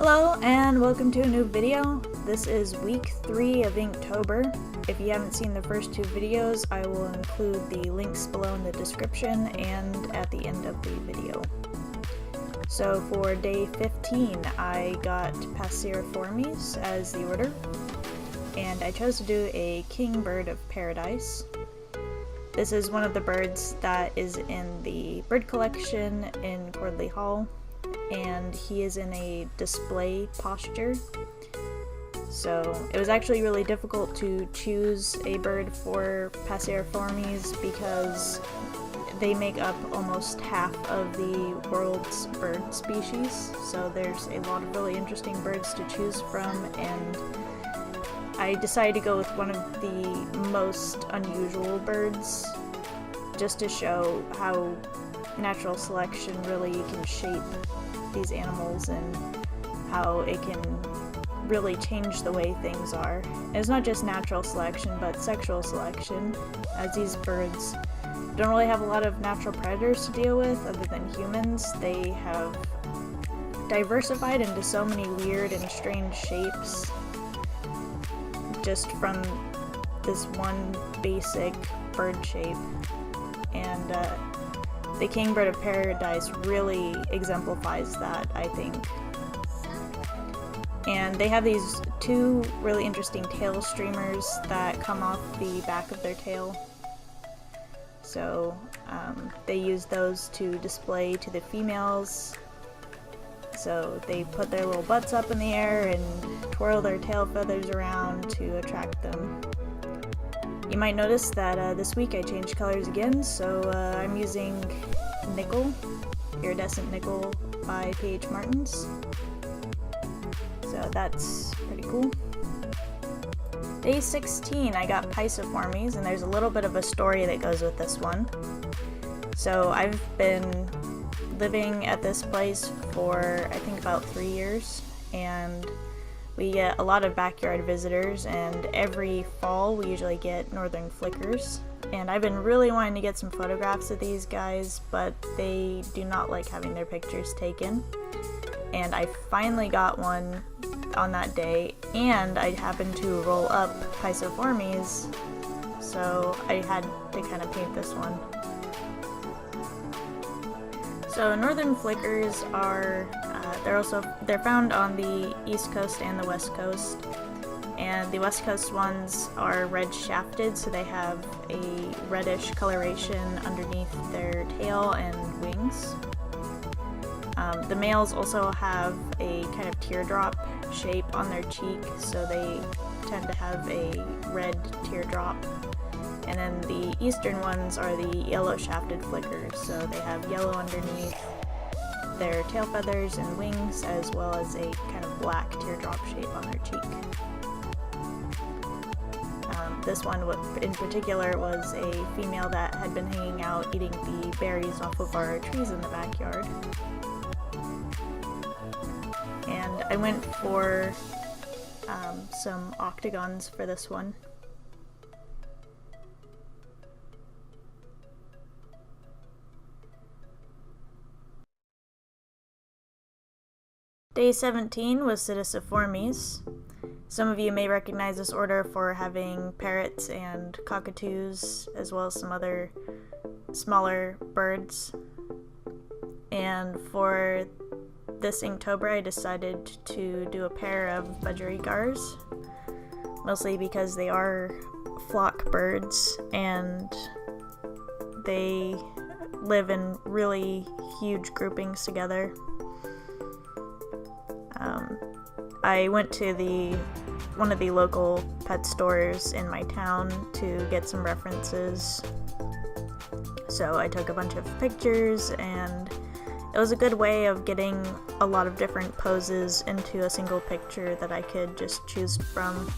Hello and welcome to a new video. This is week 3 of Inktober. If you haven't seen the first 2 videos, I will include the links below in the description and at the end of the video. So for day 15, I got Passeriformes as the order, and I chose to do a Kingbird of Paradise. This is one of the birds that is in the bird collection in Cordley Hall, and he is in a display posture. So it was actually really difficult to choose a bird for Passeriformes because they make up almost half of the world's bird species. So there's a lot of really interesting birds to choose from, and I decided to go with one of the most unusual birds just to show how natural selection really can shape these animals and how it can really change the way things are. And it's not just natural selection, but sexual selection, as these birds don't really have a lot of natural predators to deal with other than humans. They have diversified into so many weird and strange shapes just from this one basic bird shape, and the Kingbird of Paradise really exemplifies that, I think. And they have these 2 really interesting tail streamers that come off the back of their tail. So they use those to display to the females. So they put their little butts up in the air and twirl their tail feathers around to attract them. You might notice that this week I changed colors again, so I'm using Nickel, Iridescent Nickel by P.H. Martins. So that's pretty cool. Day 16 I got Pisciformes, and there's a little bit of a story that goes with this one. So I've been living at this place for I think about 3 years, and we get a lot of backyard visitors, and every fall we usually get northern flickers. And I've been really wanting to get some photographs of these guys, but they do not like having their pictures taken. And I finally got one on that day, and I happened to roll up Pisciformes, so I had to kind of paint this one. So northern flickers are they're found on the east coast and the west coast, and the west coast ones are red shafted, so they have a reddish coloration underneath their tail and wings. The males also have a kind of teardrop shape on their cheek, so they tend to have a red teardrop. And then the eastern ones are the yellow shafted flickers, so they have yellow underneath their tail feathers and wings, as well as a kind of black teardrop shape on their cheek. This one in particular was a female that had been hanging out eating the berries off of our trees in the backyard. And I went for some octagons for this one. Day 17 was Psitticiformes. Some of you may recognize this order for having parrots and cockatoos, as well as some other smaller birds. And for this Inktober, I decided to do a pair of Budgies, mostly because they are flock birds and they live in really huge groupings together. I went to one of the local pet stores in my town to get some references. So I took a bunch of pictures, and it was a good way of getting a lot of different poses into a single picture that I could just choose from.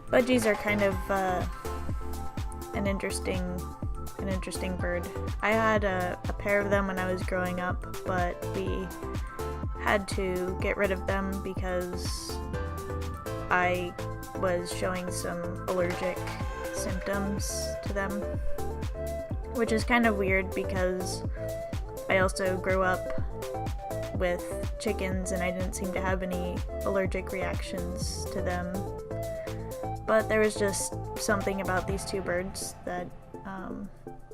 Budgies are kind of an interesting bird. I had a pair of them when I was growing up, but we had to get rid of them because I was showing some allergic symptoms to them, which is kind of weird because I also grew up with chickens and I didn't seem to have any allergic reactions to them. But there was just something about these two birds that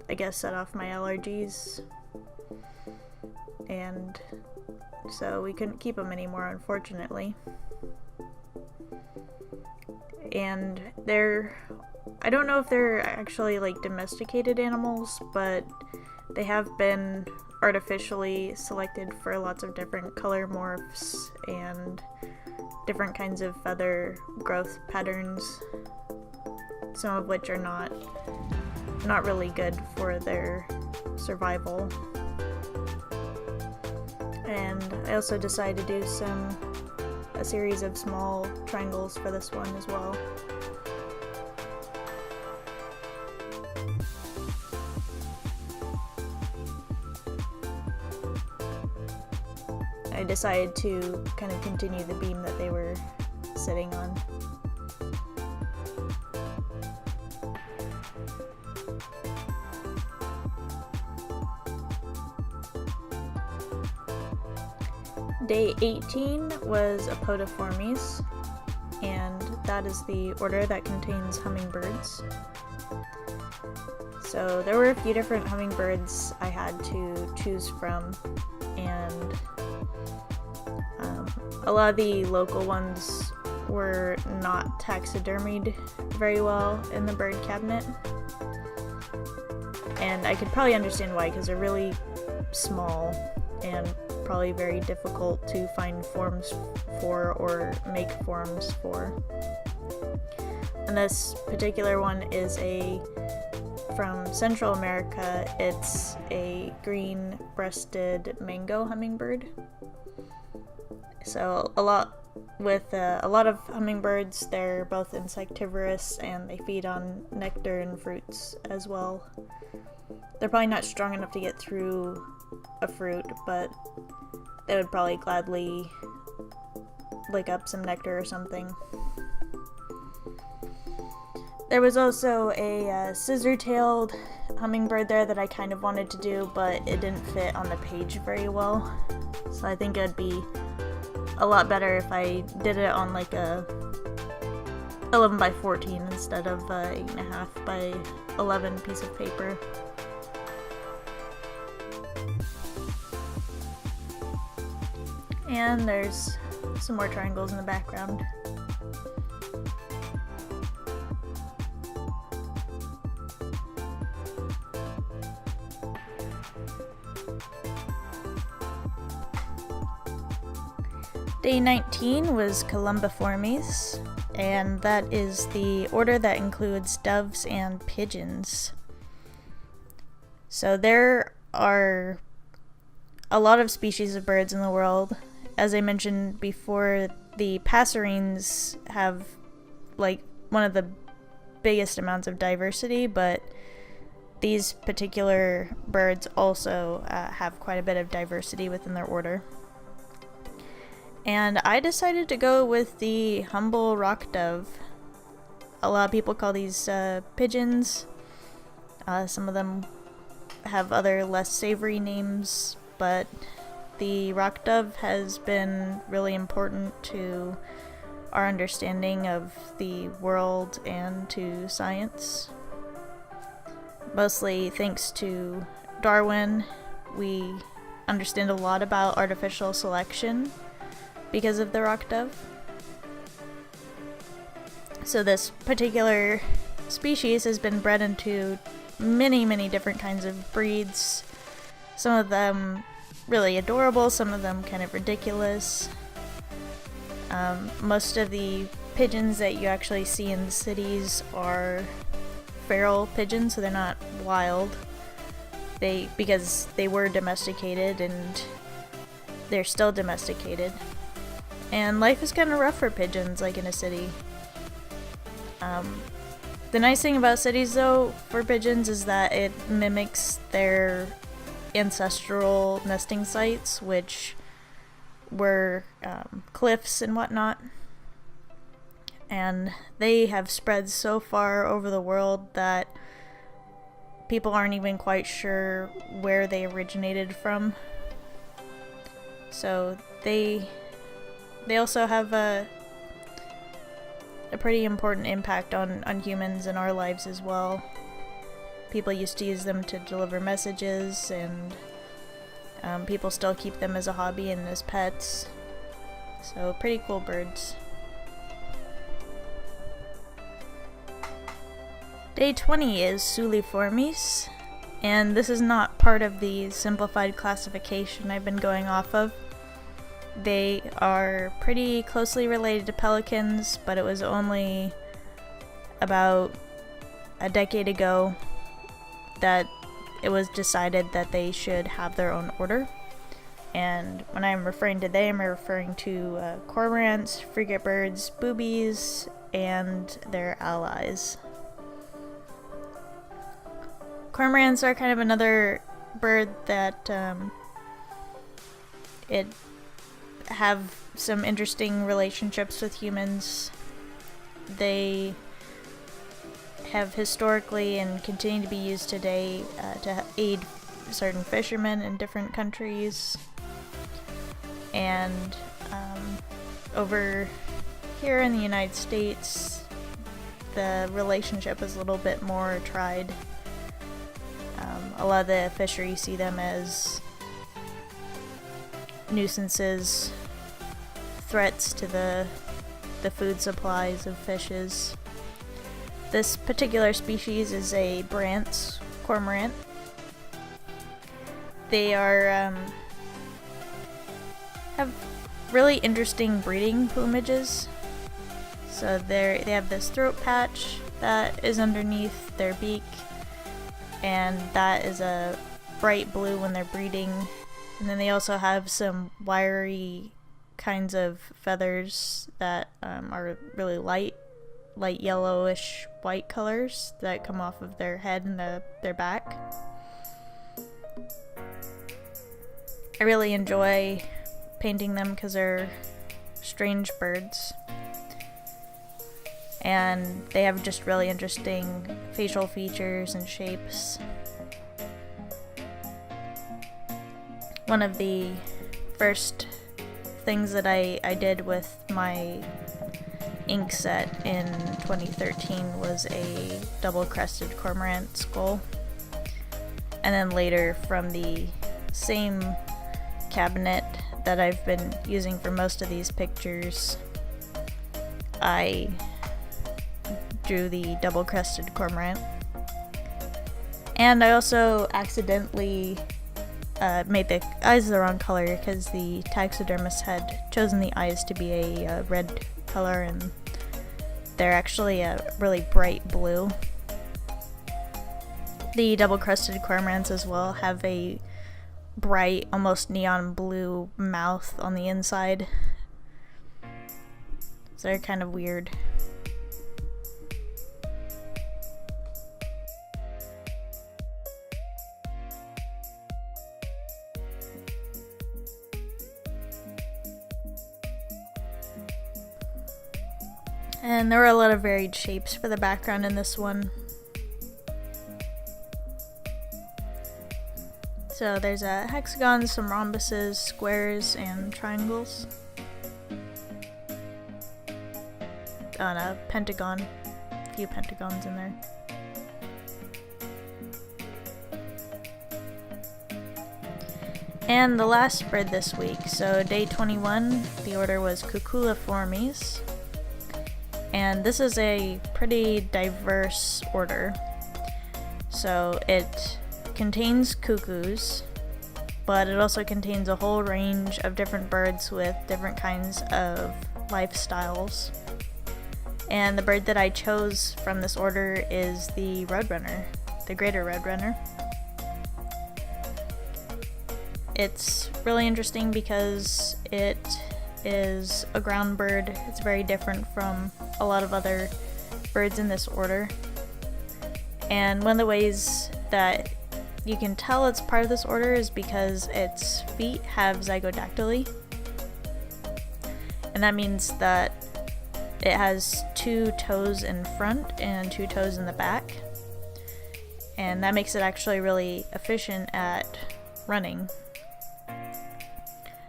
I guess set off my allergies, and so we couldn't keep them anymore, unfortunately. And I don't know if they're actually like domesticated animals, but they have been artificially selected for lots of different color morphs and different kinds of feather growth patterns, some of which are not really good for their survival. And I also decided to do a series of small triangles for this one as well. I decided to kind of continue the beam that they were sitting on. Day 18 was Apodoformes, and that is the order that contains hummingbirds. So there were a few different hummingbirds I had to choose from, and a lot of the local ones were not taxidermied very well in the bird cabinet. And I could probably understand why, because they're really small and probably very difficult to find forms for or make forms for. And this particular one is from Central America. It's a green-breasted mango hummingbird. So a lot of hummingbirds, they're both insectivorous and they feed on nectar and fruits as well. They're probably not strong enough to get through a fruit, but they would probably gladly lick up some nectar or something. There was also a scissor-tailed hummingbird there that I kind of wanted to do, but it didn't fit on the page very well. So I think it would be a lot better if I did it on like a 11 by 14 instead of 8.5 by 11 piece of paper. And there's some more triangles in the background. Day 19 was Columbiformes, and that is the order that includes doves and pigeons. So there are a lot of species of birds in the world. As I mentioned before, the passerines have like one of the biggest amounts of diversity, but these particular birds also have quite a bit of diversity within their order. And I decided to go with the humble rock dove. A lot of people call these pigeons. Some of them have other less savory names, but the rock dove has been really important to our understanding of the world and to science. Mostly thanks to Darwin, we understand a lot about artificial selection because of the rock dove. So this particular species has been bred into many, many different kinds of breeds. Some of them really adorable, some of them kind of ridiculous. Most of the pigeons that you actually see in the cities are feral pigeons, so they're not wild. Because they were domesticated and they're still domesticated. And life is kind of rough for pigeons, like in a city. The nice thing about cities, though, for pigeons is that it mimics their ancestral nesting sites, which were cliffs and whatnot. and they have spread so far over the world that people aren't even quite sure where they originated from. So they also have a pretty important impact on humans in our lives as well. People used to use them to deliver messages, and people still keep them as a hobby and as pets. So pretty cool birds. Day 20 is Suliformes, and this is not part of the simplified classification I've been going off of. They are pretty closely related to pelicans, but it was only about a decade ago that it was decided that they should have their own order. And when I'm referring to they, I'm referring to cormorants, frigatebirds, boobies, and their allies. Cormorants are kind of another bird that it have some interesting relationships with humans. They have historically and continue to be used today to aid certain fishermen in different countries. And over here in the United States, the relationship is a little bit more tried. A lot of the fisheries see them as nuisances, threats to the food supplies of fishes. This particular species is a Brandt's cormorant. They are have really interesting breeding plumages. So they have this throat patch that is underneath their beak, and that is a bright blue when they're breeding. And then they also have some wiry kinds of feathers that are really light yellowish white colors that come off of their head and their back. I really enjoy painting them because they're strange birds. And they have just really interesting facial features and shapes. One of the first things that I did with my ink set in 2013 was a double-crested cormorant skull. And then later, from the same cabinet that I've been using for most of these pictures, I drew the double-crested cormorant. And I also accidentally made the eyes the wrong color because the taxidermist had chosen the eyes to be a red color, and they're actually a really bright blue. The double-crested cormorants as well have a bright, almost neon blue mouth on the inside. So they're kind of weird. And there were a lot of varied shapes for the background in this one. So there's a hexagon, some rhombuses, squares, and triangles. And a pentagon, a few pentagons in there. And the last spread this week, so day 21, the order was Cuculiformes. And this is a pretty diverse order. So it contains cuckoos, but it also contains a whole range of different birds with different kinds of lifestyles. And the bird that I chose from this order is the roadrunner, the greater roadrunner. It's really interesting because it is a ground bird. It's very different from a lot of other birds in this order. And one of the ways that you can tell it's part of this order is because its feet have zygodactyly. And that means that It has 2 toes in front and 2 toes in the back, and that makes it actually really efficient at running.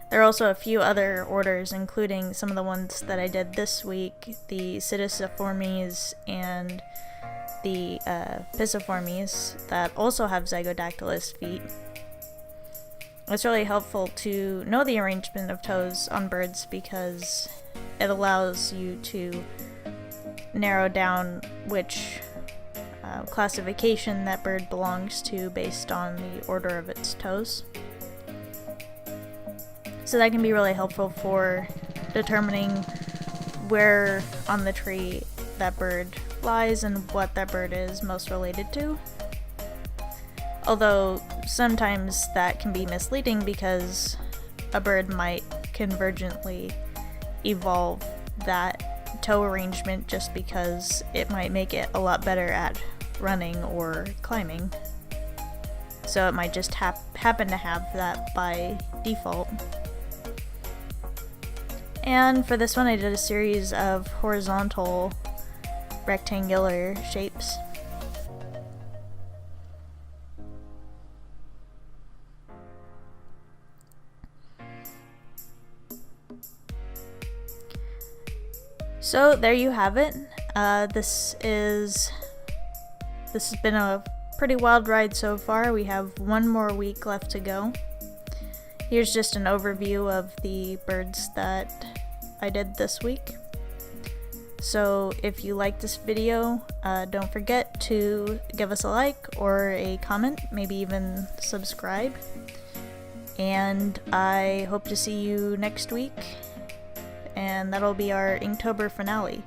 There are also a few other orders, including some of the ones that I did this week, the Psittaciformes and the Pisciformes, that also have zygodactylous feet. It's really helpful to know the arrangement of toes on birds because it allows you to narrow down which classification that bird belongs to based on the order of its toes. So that can be really helpful for determining where on the tree that bird lies and what that bird is most related to. Although sometimes that can be misleading because a bird might convergently evolve that toe arrangement just because it might make it a lot better at running or climbing. So it might just happen to have that by default. And for this one I did a series of horizontal rectangular shapes. So there you have it. This has been a pretty wild ride so far. We have 1 more week left to go. Here's just an overview of the birds that I did this week. So if you like this video, don't forget to give us a like or a comment, maybe even subscribe. And I hope to see you next week, and that'll be our Inktober finale.